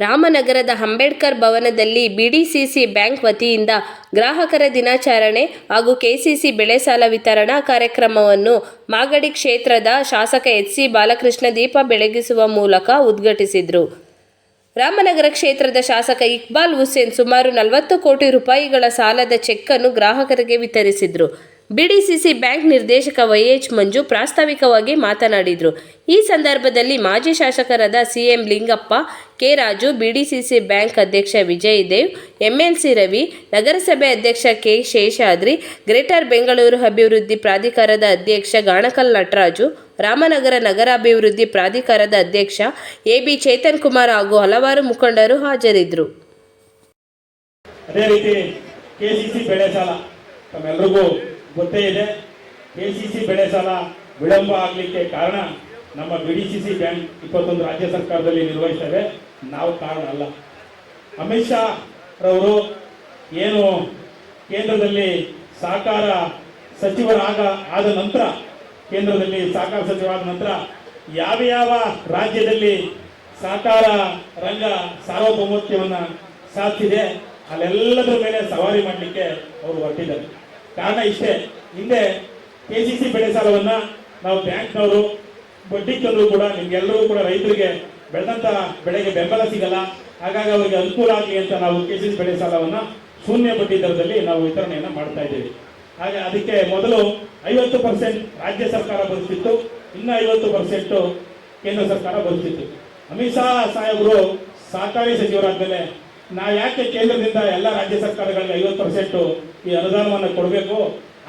ರಾಮನಗರದ ಅಂಬೇಡ್ಕರ್ ಭವನದಲ್ಲಿ BDCC bank ವತಿಯಿಂದ ಗ್ರಾಹಕರ ದಿನಾಚರಣೆ ಹಾಗೂ ಕೆಸಿಸಿ ಬೆಳೆ ಸಾಲ ವಿತರಣಾ ಕಾರ್ಯಕ್ರಮವನ್ನು ಮಾಗಡಿ ಕ್ಷೇತ್ರದ ಶಾಸಕ ಎಚ್.ಸಿ. ಬಾಲಕೃಷ್ಣ ದೀಪ ಬೆಳಗಿಸುವ ಮೂಲಕ ಉದ್ಘಾಟಿಸಿದರು. ರಾಮನಗರ ಕ್ಷೇತ್ರದ ಶಾಸಕ ಇಕ್ಬಾಲ್ ಹುಸೇನ್ ಸುಮಾರು 40 ಕೋಟಿ ರೂಪಾಯಿಗಳ ಸಾಲದ ಚೆಕ್ ಅನ್ನು ಗ್ರಾಹಕರಿಗೆ ವಿತರಿಸಿದರು. ಬಿಡಿಸಿಸಿ ಬ್ಯಾಂಕ್ ನಿರ್ದೇಶಕ ವೈಎಚ್ ಮಂಜು ಪ್ರಾಸ್ತಾವಿಕವಾಗಿ ಮಾತನಾಡಿದರು. ಈ ಸಂದರ್ಭದಲ್ಲಿ ಮಾಜಿ ಶಾಸಕರಾದ CM Lingappa, K Raju, BDCC bank ಅಧ್ಯಕ್ಷ ವಿಜಯ್ ದೇವ್, ಎಂಎಲ್ಸಿ ರವಿ, ನಗರಸಭೆ ಅಧ್ಯಕ್ಷ ಕೆ ಶೇಷಾದ್ರಿ, ಗ್ರೇಟರ್ ಬೆಂಗಳೂರು ಅಭಿವೃದ್ಧಿ ಪ್ರಾಧಿಕಾರದ ಅಧ್ಯಕ್ಷ ಗಾಣಕಲ್ ನಟರಾಜು, ರಾಮನಗರ ನಗರಾಭಿವೃದ್ಧಿ ಪ್ರಾಧಿಕಾರದ ಅಧ್ಯಕ್ಷ ಎಬಿ ಚೇತನ್ ಕುಮಾರ್ ಹಾಗೂ ಹಲವಾರು ಮುಖಂಡರು ಹಾಜರಿದ್ದರು. ಅದೇ ರೀತಿ ಕೆಸಿಸಿ ಬೆಳೆ ಸಾಲ ತಮ್ಮೆಲ್ಲರಿಗೂ ಗೊತ್ತೇ ಇದೆ. ಕೆಸಿಸಿ ಬೆಳೆ ಸಾಲ ವಿಳಂಬ ಆಗಲಿಕ್ಕೆ ಕಾರಣ ನಮ್ಮ ಬಿಡಿಸಿಸಿ ಬ್ಯಾಂಕ್ 21 ರಾಜ್ಯ ಸರ್ಕಾರದಲ್ಲಿ ನಿರ್ವಹಿಸ್ತೇವೆ, ನಾವು ಕಾರಣ ಅಲ್ಲ. ಅಮಿತ್ ಶಾ ರವರು ಏನು ಕೇಂದ್ರದಲ್ಲಿ ಸಹಕಾರ ಆದ ನಂತರ ಕೇಂದ್ರದಲ್ಲಿ ಸಹಕಾರ ಸಚಿವರಾದ ನಂತರ ಯಾವ ರಾಜ್ಯದಲ್ಲಿ ಸಹಕಾರ ರಂಗ ಸಾರ್ವಭೌಮತ್ವವನ್ನು ಸಾಧಿಸಿದೆ ಅಲ್ಲೆಲ್ಲದರ ಮೇಲೆ ಸವಾರಿ ಮಾಡಲಿಕ್ಕೆ ಅವರು ಹೊರಟಿದ್ದಾರೆ. ಕಾರಣ ಇಷ್ಟೇ, ಹಿಂದೆ ಕೆಸಿಸಿ ಬೆಳೆ ಸಾಲವನ್ನ ನಾವು ಬ್ಯಾಂಕ್ನವರು ಬಡ್ಡಿ ತಂದರೂ ಕೂಡ ನಿಮ್ಗೆಲ್ಲರೂ ಕೂಡ ರೈತರಿಗೆ ಬೆಳೆದಂತ ಬೆಳೆಗೆ ಬೆಂಬಲ ಸಿಗಲ್ಲ, ಹಾಗಾಗಿ ಅವರಿಗೆ ಅನುಕೂಲ ಆಗಲಿ ಅಂತ ನಾವು ಕೆಸಿಸಿ ಬೆಳೆ ಸಾಲವನ್ನ ಶೂನ್ಯ ಬಡ್ಡಿ ದರದಲ್ಲಿ ನಾವು ವಿತರಣೆಯನ್ನು ಮಾಡ್ತಾ ಇದ್ದೀವಿ. ಹಾಗೆ ಅದಕ್ಕೆ ಮೊದಲು 50% ರಾಜ್ಯ ಸರ್ಕಾರ ಭರಿಸ್ತಿತ್ತು, ಇನ್ನು 50% ಕೇಂದ್ರ ಸರ್ಕಾರ ಭರಿಸ್ತಿತ್ತು. ಅಮಿತ್ ಶಾ ಸಾಹೇಬರು ಸಹಕಾರಿ ಸಚಿವರಾದ್ಮೇಲೆ ನಾವು ಯಾಕೆ ಕೇಂದ್ರದಿಂದ ಎಲ್ಲ ರಾಜ್ಯ ಸರ್ಕಾರಗಳಿಗೆ 50% ಈ ಅನುದಾನವನ್ನು ಕೊಡಬೇಕು,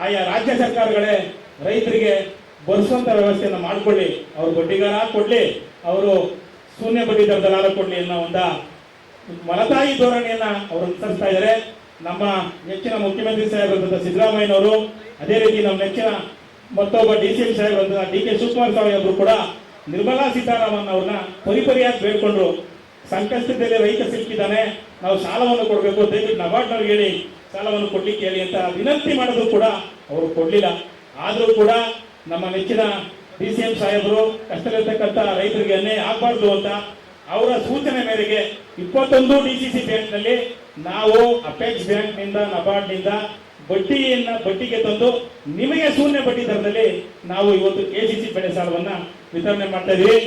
ಆಯಾ ರಾಜ್ಯ ಸರ್ಕಾರಗಳೇ ರೈತರಿಗೆ ಭರಿಸುವಂಥ ವ್ಯವಸ್ಥೆಯನ್ನು ಮಾಡಿಕೊಳ್ಳಿ, ಅವರು ಬಡ್ಡಿಗಾರ ಕೊಡಲಿ, ಅವರು ಶೂನ್ಯ ಬಡ್ಡಿ ದರದಲ್ಲಾರ ಕೊಡಲಿ ಅನ್ನೋ ಒಂದು ಮಲತಾಯಿ ಧೋರಣೆಯನ್ನು ಅವರು ಅನುಸರಿಸ್ತಾ ಇದ್ದಾರೆ. ನಮ್ಮ ನೆಚ್ಚಿನ ಮುಖ್ಯಮಂತ್ರಿ ಸಾಹೇಬರಂತ ಸಿದ್ದರಾಮಯ್ಯನವರು, ಅದೇ ರೀತಿ ನಮ್ಮ ನೆಚ್ಚಿನ ಮತ್ತೊಬ್ಬ DCM ಸಾಹೇಬರಂತ DK ಶಿವಕುಮಾರ್ ಸಾಹೇಬರು ಕೂಡ ನಿರ್ಮಲಾ ಸೀತಾರಾಮನ್ ಅವ್ರನ್ನ ಪರಿಪರಿಯಾಗಿ ಬೇಡ್ಕೊಂಡ್ರು. ಸಂಕಷ್ಟದಲ್ಲಿ ರೈತ ಸಿಕ್ಕಿದ್ದಾನೆ, ನಾವು ಸಾಲವನ್ನು ಕೊಡಬೇಕು, ದಯವಿಟ್ಟು ನಬಾರ್ಡ್ನವ್ರಿಗೆ ಹೇಳಿ ಸಾಲವನ್ನು ಕೊಡ್ಲಿಕ್ಕೆ ಹೇಳಿ ಅಂತ ವಿನಂತಿ ಮಾಡಿದ್ರು ಕೂಡ ಅವರು ಕೊಡಲಿಲ್ಲ. ಆದರೂ ಕೂಡ ನಮ್ಮ ನೆಚ್ಚಿನ DCM ಸಾಹೇಬರು ಕಷ್ಟದಲ್ಲಿರ್ತಕ್ಕಂಥ ರೈತರಿಗೆ ಅನ್ಯಾಯ ಆಗಬಾರ್ದು ಅಂತ ಅವರ ಸೂಚನೆ ಮೇರೆಗೆ 21 DCC ಬ್ಯಾಂಕ್ನಲ್ಲಿ ನಾವು ಅಪೆಕ್ಸ್ ಬ್ಯಾಂಕ್ನಿಂದ ನಬಾರ್ಡ್ನಿಂದ ಬಡ್ಡಿಗೆ ತಂದು ನಿಮಗೆ ಶೂನ್ಯ ಬಡ್ಡಿ ದರದಲ್ಲಿ ನಾವು ಇವತ್ತು ಕೆಸಿಸಿ ಬೆಳೆ ಸಾಲವನ್ನು ವಿತರಣೆ ಮಾಡ್ತಾ ಇದ್ದೀವಿ.